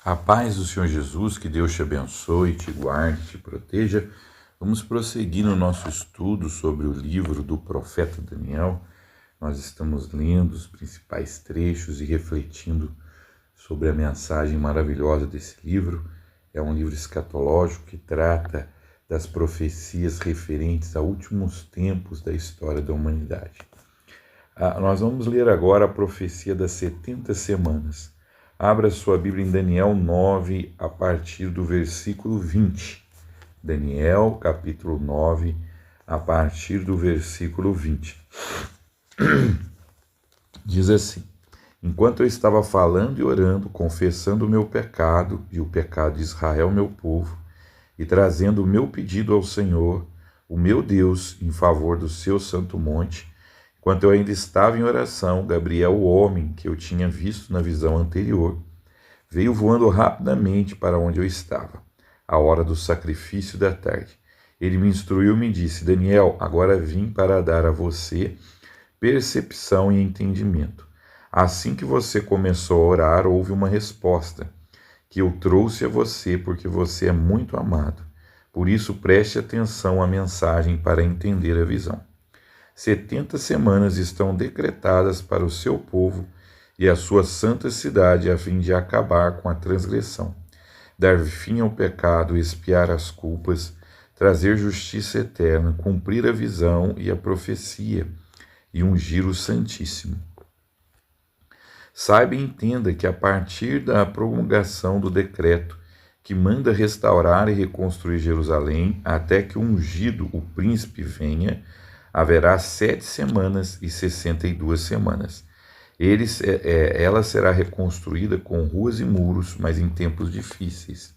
A paz do Senhor Jesus, que Deus te abençoe, te guarde, te proteja. Vamos prosseguir no nosso estudo sobre o livro do profeta Daniel. Nós estamos lendo os principais trechos e refletindo sobre a mensagem maravilhosa desse livro. É um livro escatológico que trata das profecias referentes a últimos tempos da história da humanidade. Nós vamos ler agora a profecia das 70 semanas. Abra sua Bíblia em Daniel 9, a partir do versículo 20. Daniel, capítulo 9, a partir do versículo 20. Diz assim: Enquanto eu estava falando e orando, confessando o meu pecado e o pecado de Israel, meu povo, e trazendo o meu pedido ao Senhor, o meu Deus, em favor do seu santo monte, enquanto eu ainda estava em oração, Gabriel, o homem que eu tinha visto na visão anterior, veio voando rapidamente para onde eu estava, à hora do sacrifício da tarde. Ele me instruiu e me disse: Daniel, agora vim para dar a você percepção e entendimento. Assim que você começou a orar, houve uma resposta, que eu trouxe a você porque você é muito amado. Por isso, preste atenção à mensagem para entender a visão. 70 semanas estão decretadas para o seu povo e a sua santa cidade, a fim de acabar com a transgressão, dar fim ao pecado, expiar as culpas, trazer justiça eterna, cumprir a visão e a profecia e ungir o Santíssimo. Saiba e entenda que a partir da promulgação do decreto que manda restaurar e reconstruir Jerusalém, até que o ungido, o príncipe, venha, haverá 7 semanas e 62 semanas. Ela será reconstruída com ruas e muros, mas em tempos difíceis.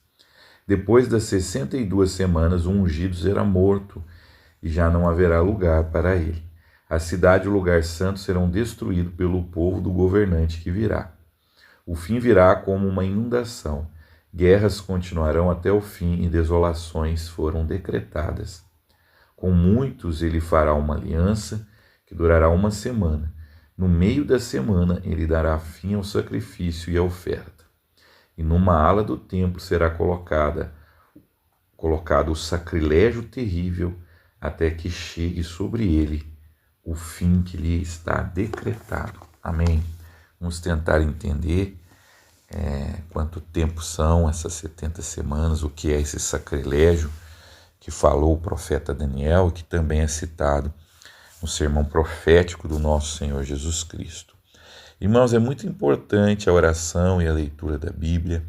Depois das 62 semanas, o ungido será morto e já não haverá lugar para ele. A cidade e o lugar santo serão destruídos pelo povo do governante que virá. O fim virá como uma inundação. Guerras continuarão até o fim e desolações foram decretadas. Com muitos ele fará uma aliança que durará 1 semana. No meio da semana ele dará fim ao sacrifício e à oferta. E numa ala do templo será colocado o sacrilégio terrível até que chegue sobre ele o fim que lhe está decretado. Amém? Vamos tentar entender quanto tempo são essas 70 semanas, o que é esse sacrilégio que falou o profeta Daniel e que também é citado no sermão profético do nosso Senhor Jesus Cristo. Irmãos, é muito importante a oração e a leitura da Bíblia.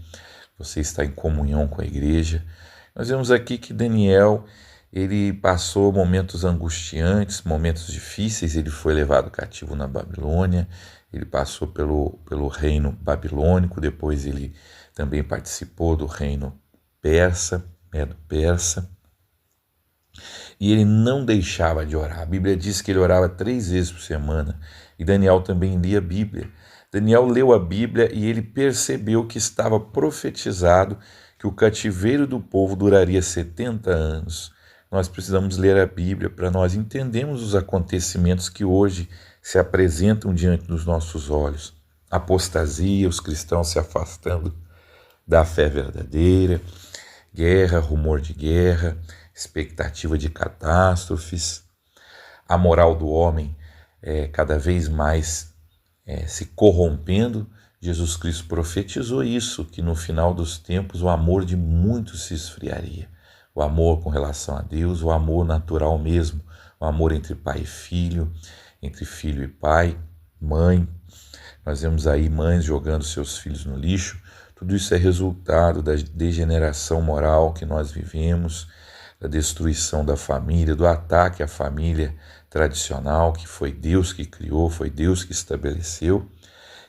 Você está em comunhão com a igreja. Nós vemos aqui que Daniel, ele passou momentos angustiantes, momentos difíceis. Ele foi levado cativo na Babilônia, ele passou pelo reino babilônico, depois ele também participou do reino persa, do persa. E ele não deixava de orar. A Bíblia diz que ele orava 3 vezes por semana. E Daniel também lia a Bíblia. Daniel leu a Bíblia e ele percebeu que estava profetizado que o cativeiro do povo duraria 70 anos. Nós precisamos ler a Bíblia para nós entendermos os acontecimentos que hoje se apresentam diante dos nossos olhos. Apostasia, os cristãos se afastando da fé verdadeira, guerra, rumor de guerra, expectativa de catástrofes, a moral do homem cada vez mais se corrompendo. Jesus Cristo profetizou isso, que no final dos tempos o amor de muitos se esfriaria. O amor com relação a Deus, o amor natural mesmo, o amor entre pai e filho, entre filho e pai, mãe. Nós vemos aí mães jogando seus filhos no lixo. Tudo isso é resultado da degeneração moral que nós vivemos, da destruição da família, do ataque à família tradicional, que foi Deus que criou, foi Deus que estabeleceu.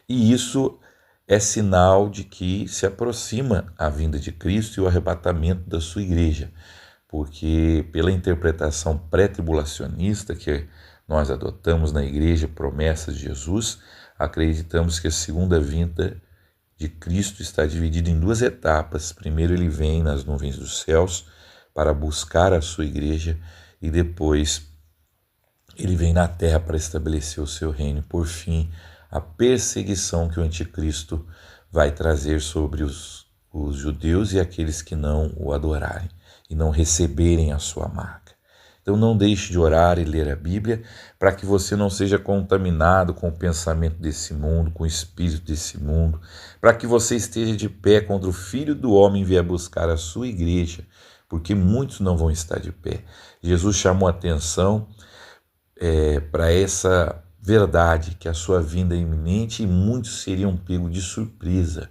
E isso é sinal de que se aproxima a vinda de Cristo e o arrebatamento da sua igreja, porque pela interpretação pré-tribulacionista que nós adotamos na igreja, promessas de Jesus, acreditamos que a segunda vinda de Cristo está dividida em 2 etapas. Primeiro ele vem nas nuvens dos céus para buscar a sua igreja e depois ele vem na terra para estabelecer o seu reino. Por fim, a perseguição que o anticristo vai trazer sobre os os judeus e aqueles que não o adorarem e não receberem a sua marca. Então não deixe de orar e ler a Bíblia para que você não seja contaminado com o pensamento desse mundo, com o espírito desse mundo, para que você esteja de pé quando o Filho do Homem vier buscar a sua igreja, porque muitos não vão estar de pé. Jesus chamou a atenção para essa verdade, que a sua vinda é iminente e muitos seriam pegos de surpresa.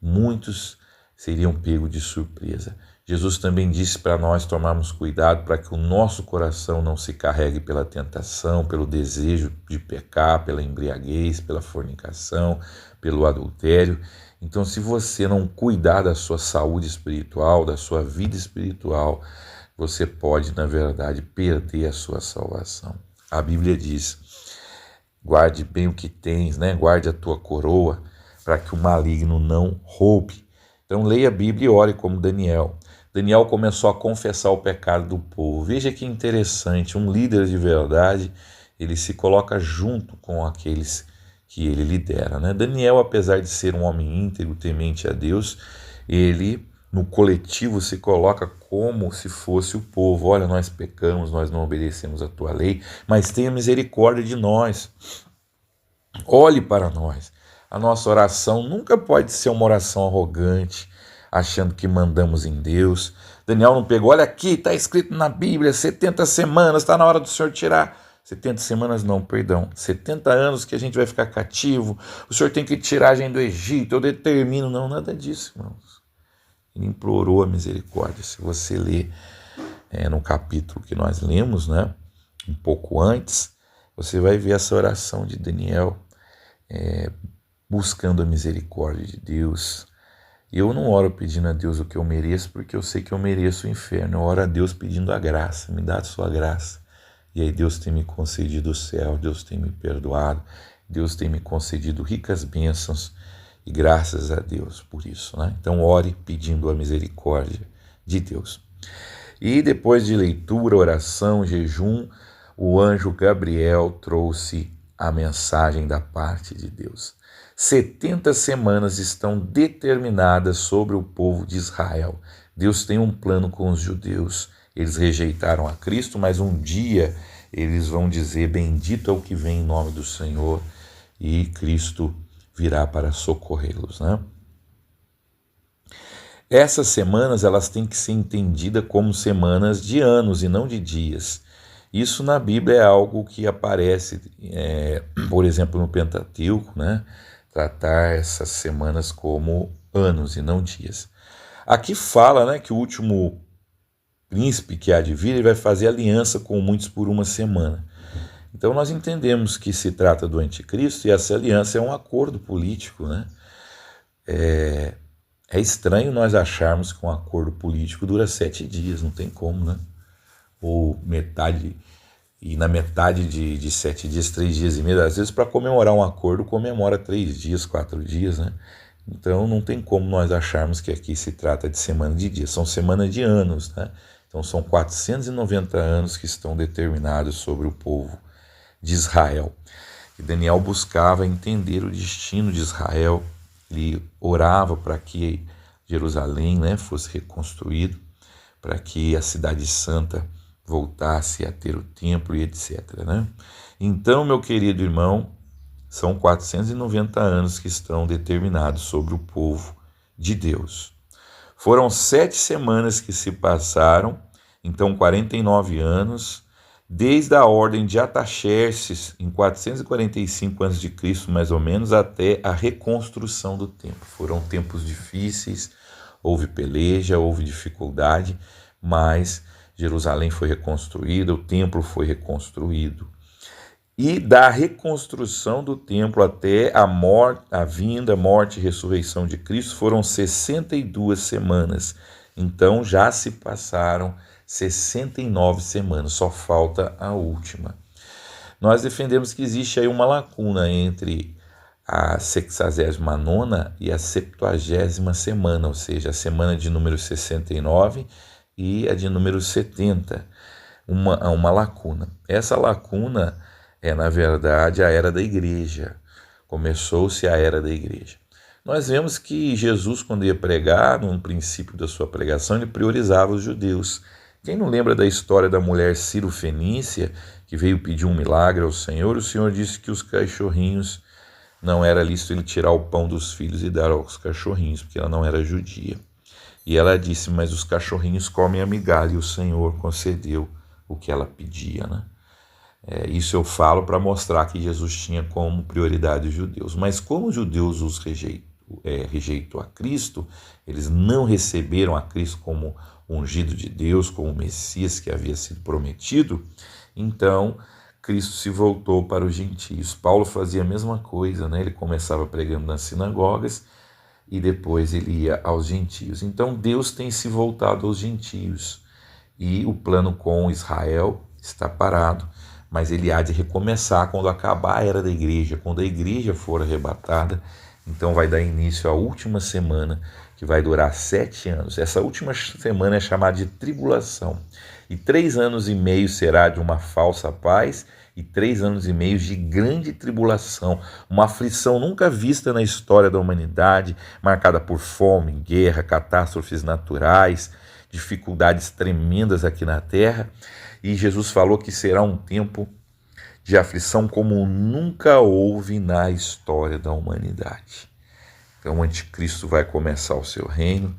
Muitos seriam pegos de surpresa. Jesus também disse para nós tomarmos cuidado para que o nosso coração não se carregue pela tentação, pelo desejo de pecar, pela embriaguez, pela fornicação, pelo adultério. Então, se você não cuidar da sua saúde espiritual, da sua vida espiritual, você pode, na verdade, perder a sua salvação. A Bíblia diz: guarde bem o que tens, né? Guarde a tua coroa, para que o maligno não roube. Então leia a Bíblia e ore como Daniel. Daniel começou a confessar o pecado do povo. Veja que interessante, um líder de verdade, ele se coloca junto com aqueles que ele lidera, né? Daniel, apesar de ser um homem íntegro, temente a Deus, ele no coletivo se coloca como se fosse o povo. Olha, nós pecamos, nós não obedecemos a tua lei, mas tenha misericórdia de nós. Olhe para nós. A nossa oração nunca pode ser uma oração arrogante, achando que mandamos em Deus. Daniel não pegou, olha aqui, está escrito na Bíblia, 70 semanas, está na hora do Senhor tirar. 70 semanas não, perdão, 70 anos que a gente vai ficar cativo, o Senhor tem que tirar a gente do Egito, eu determino. Não, nada disso, irmãos. Ele implorou a misericórdia. Se você ler no capítulo que nós lemos, né, um pouco antes, você vai ver essa oração de Daniel, buscando a misericórdia de Deus. Eu não oro pedindo a Deus o que eu mereço, porque eu sei que eu mereço o inferno. Eu oro a Deus pedindo a graça, me dá a sua graça. E aí Deus tem me concedido o céu, Deus tem me perdoado, Deus tem me concedido ricas bênçãos, e graças a Deus por isso, né? Então ore pedindo a misericórdia de Deus. E depois de leitura, oração, jejum, o anjo Gabriel trouxe a mensagem da parte de Deus. 70 semanas estão determinadas sobre o povo de Israel. Deus tem um plano com os judeus. Eles rejeitaram a Cristo, mas um dia eles vão dizer: bendito é o que vem em nome do Senhor, e Cristo virá para socorrê-los, né? Essas semanas, elas têm que ser entendidas como semanas de anos e não de dias. Isso na Bíblia é algo que aparece, por exemplo, no Pentateuco, né? Tratar essas semanas como anos e não dias. Aqui fala, né, que o último príncipe que há de vir, ele vai fazer aliança com muitos por uma semana. Então nós entendemos que se trata do anticristo e essa aliança é um acordo político, né? É estranho nós acharmos que um acordo político dura 7 dias, não tem como, né? Ou metade, e na metade de 7 dias, 3 dias e meio, às vezes para comemorar um acordo comemora 3 dias, 4 dias, né? Então não tem como nós acharmos que aqui se trata de semana de dias, são semanas de anos, né? Então são 490 anos que estão determinados sobre o povo de Israel. E Daniel buscava entender o destino de Israel, ele orava para que Jerusalém, né, fosse reconstruído, para que a cidade santa voltasse a ter o templo e etc, né? Então, meu querido irmão, são 490 anos que estão determinados sobre o povo de Deus. Foram 7 semanas que se passaram, então 49 anos, desde a ordem de Artaxerxes, em 445 a.C., mais ou menos, até a reconstrução do templo. Foram tempos difíceis, houve peleja, houve dificuldade, mas Jerusalém foi reconstruída, o templo foi reconstruído. E da reconstrução do templo até a vinda, morte e ressurreição de Cristo foram 62 semanas. Então já se passaram 69 semanas, só falta a última. Nós defendemos que existe aí uma lacuna entre a 69ª e a 70ª semana, ou seja, a semana de número 69 e a de número 70. Uma lacuna. Essa lacuna é, na verdade, a era da igreja. Começou-se a era da igreja. nós vemos que Jesus, quando ia pregar, no princípio da sua pregação, ele priorizava os judeus. Quem não lembra da história da mulher Ciro-fenícia, que veio pedir um milagre ao Senhor? O Senhor disse que os cachorrinhos, não era lícito ele tirar o pão dos filhos e dar aos cachorrinhos, porque ela não era judia. E ela disse, mas os cachorrinhos comem a migalha, e o Senhor concedeu o que ela pedia, né? Isso eu falo para mostrar que Jesus tinha como prioridade os judeus. Mas como os judeus os rejeitou a Cristo, eles não receberam a Cristo como ungido de Deus, como o Messias que havia sido prometido, então Cristo se voltou para os gentios. Paulo fazia a mesma coisa, né? Ele começava pregando nas sinagogas e depois ele ia aos gentios. Então Deus tem se voltado aos gentios e o plano com Israel está parado, mas ele há de recomeçar quando acabar a era da igreja, quando a igreja for arrebatada. Então vai dar início à última semana, que vai durar 7 anos. Essa última semana é chamada de tribulação. E 3 anos e meio será de uma falsa paz e 3 anos e meio de grande tribulação. Uma aflição nunca vista na história da humanidade, marcada por fome, guerra, catástrofes naturais, dificuldades tremendas aqui na terra. E Jesus falou que será um tempo de aflição como nunca houve na história da humanidade. Então o anticristo vai começar o seu reino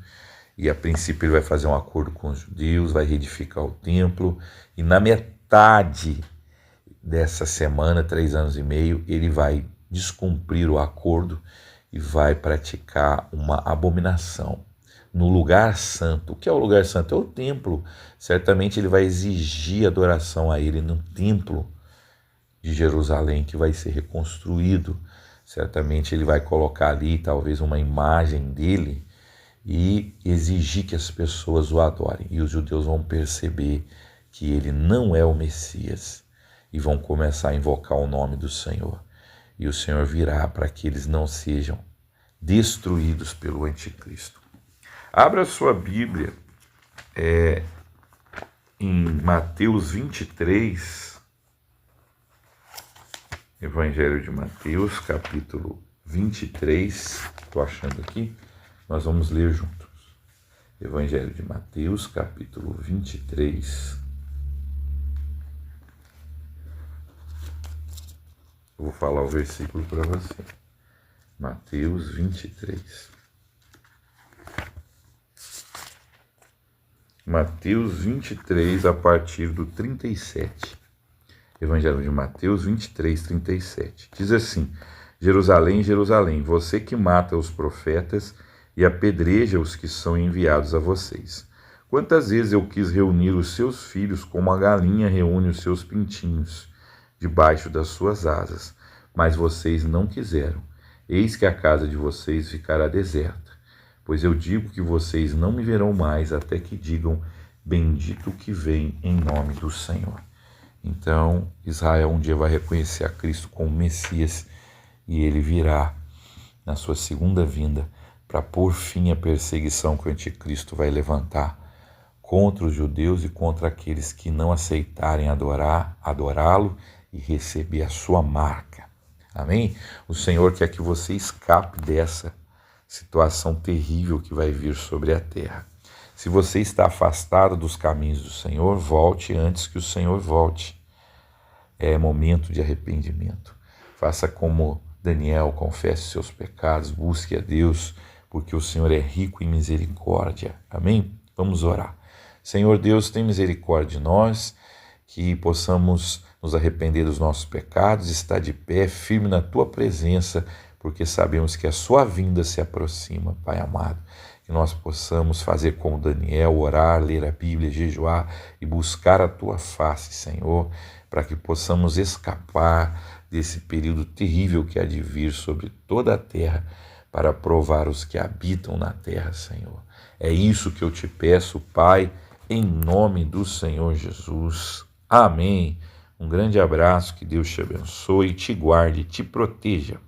e a princípio ele vai fazer um acordo com os judeus, vai reedificar o templo e na metade dessa semana, 3 anos e meio, ele vai descumprir o acordo e vai praticar uma abominação no lugar santo. O que é o lugar santo? É o templo. Certamente ele vai exigir adoração a ele no templo de Jerusalém, que vai ser reconstruído. Certamente ele vai colocar ali talvez uma imagem dele e exigir que as pessoas o adorem. E os judeus vão perceber que ele não é o Messias e vão começar a invocar o nome do Senhor. E o Senhor virá para que eles não sejam destruídos pelo anticristo. Abra sua Bíblia em Mateus 23, Evangelho de Mateus, capítulo 23, estou achando aqui, nós vamos ler juntos. Evangelho de Mateus, capítulo 23. Eu vou falar o versículo para você. Mateus 23. Mateus 23, a partir do 37. Evangelho de Mateus 23, 37. Diz assim: Jerusalém, Jerusalém, você que mata os profetas e apedreja os que são enviados a vocês. Quantas vezes eu quis reunir os seus filhos como a galinha reúne os seus pintinhos debaixo das suas asas, mas vocês não quiseram. Eis que a casa de vocês ficará deserta. Pois eu digo que vocês não me verão mais até que digam, bendito que vem em nome do Senhor. Então, Israel um dia vai reconhecer a Cristo como Messias e ele virá na sua segunda vinda para pôr fim à perseguição que o anticristo vai levantar contra os judeus e contra aqueles que não aceitarem adorá-lo e receber a sua marca. Amém? O Senhor quer que você escape dessa situação terrível que vai vir sobre a terra. Se você está afastado dos caminhos do Senhor, volte antes que o Senhor volte. É momento de arrependimento. Faça como Daniel, confesse seus pecados, busque a Deus, porque o Senhor é rico em misericórdia. Amém? Vamos orar. Senhor Deus, tem misericórdia de nós, que possamos nos arrepender dos nossos pecados, estar de pé, firme na Tua presença, porque sabemos que a sua vinda se aproxima, Pai amado. Que nós possamos fazer como Daniel, orar, ler a Bíblia, jejuar e buscar a tua face, Senhor, para que possamos escapar desse período terrível que há de vir sobre toda a terra, para provar os que habitam na terra, Senhor. É isso que eu te peço, Pai, em nome do Senhor Jesus. Amém. Um grande abraço, que Deus te abençoe, te guarde, te proteja.